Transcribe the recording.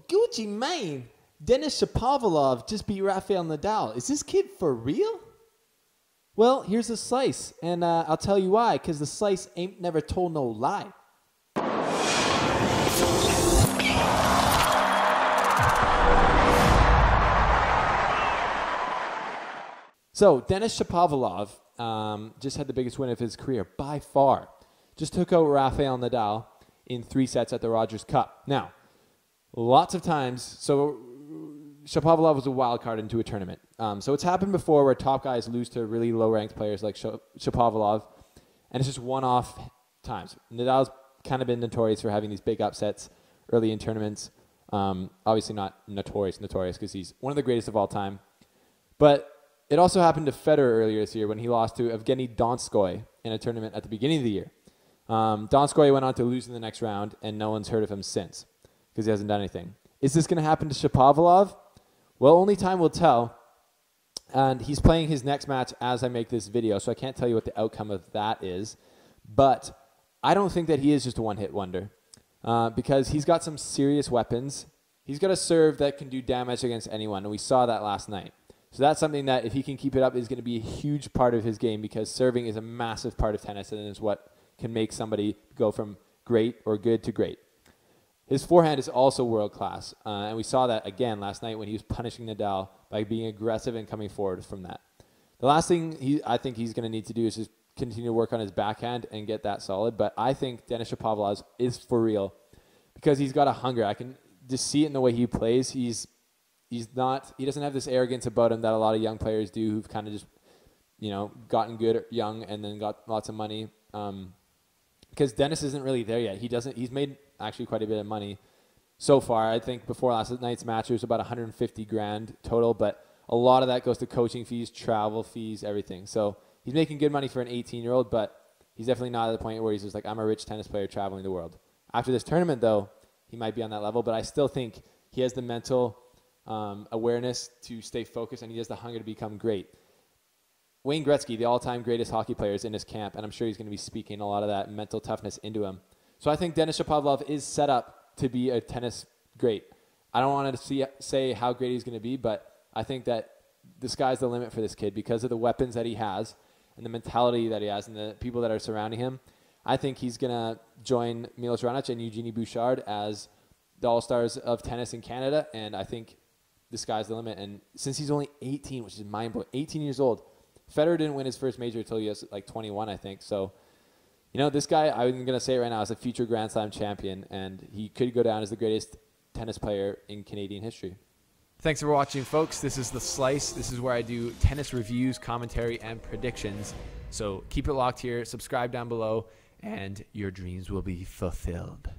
Gucci Mane. Denis Shapovalov just beat Rafael Nadal. Is this kid for real? Well, here's a slice, and I'll tell you why, because the slice ain't never told no lie. So, Denis Shapovalov just had the biggest win of his career by far. Just took out Rafael Nadal in 3 sets at the Rogers Cup. Now, lots of times, so Shapovalov was a wild card into a tournament. So it's happened before where top guys lose to really low-ranked players like Shapovalov, and it's just one-off times. Nadal's kind of been notorious for having these big upsets early in tournaments. Obviously not notorious because he's one of the greatest of all time. But it also happened to Federer earlier this year when he lost to Evgeny Donskoy in a tournament at the beginning of the year. Donskoy went on to lose in the next round, and no one's heard of him since because he hasn't done anything. Is this going to happen to Shapovalov? Well, only time will tell. And he's playing his next match as I make this video, so I can't tell you what the outcome of that is. But I don't think that he is just a one-hit wonder because he's got some serious weapons. He's got a serve that can do damage against anyone, and we saw that last night. So that's something that if he can keep it up is going to be a huge part of his game because serving is a massive part of tennis and is what can make somebody go from great or good to great. His forehand is also world-class, and we saw that again last night when he was punishing Nadal by being aggressive and coming forward from that. The last thing I think he's going to need to do is just continue to work on his backhand and get that solid, but I think Denis Shapovalov is for real because he's got a hunger. I can just see it in the way he plays. He doesn't have this arrogance about him that a lot of young players do who've kind of just, gotten good young and then got lots of money. Because Dennis isn't really there yet. He's made actually quite a bit of money so far. I think before last night's match, it was about 150 grand total, but a lot of that goes to coaching fees, travel fees, everything. So he's making good money for an 18-year-old, but he's definitely not at the point where he's just like, I'm a rich tennis player traveling the world. After this tournament, though, he might be on that level, but I still think he has the mental awareness to stay focused, and he has the hunger to become great. Wayne Gretzky, the all-time greatest hockey player, is in his camp, and I'm sure he's going to be speaking a lot of that mental toughness into him. So I think Denis Shapovalov is set up to be a tennis great. I don't want to say how great he's going to be, but I think that the sky's the limit for this kid because of the weapons that he has and the mentality that he has and the people that are surrounding him. I think he's going to join Milos Raonic and Eugenie Bouchard as the all-stars of tennis in Canada, and I think the sky's the limit. And since he's only 18, which is mind-blowing, 18 years old, Federer didn't win his first major until he was like 21, I think. So, this guy, I'm going to say it right now, is a future Grand Slam champion, and he could go down as the greatest tennis player in Canadian history. Thanks for watching, folks. This is The Slice. This is where I do tennis reviews, commentary, and predictions. So keep it locked here. Subscribe down below, and your dreams will be fulfilled.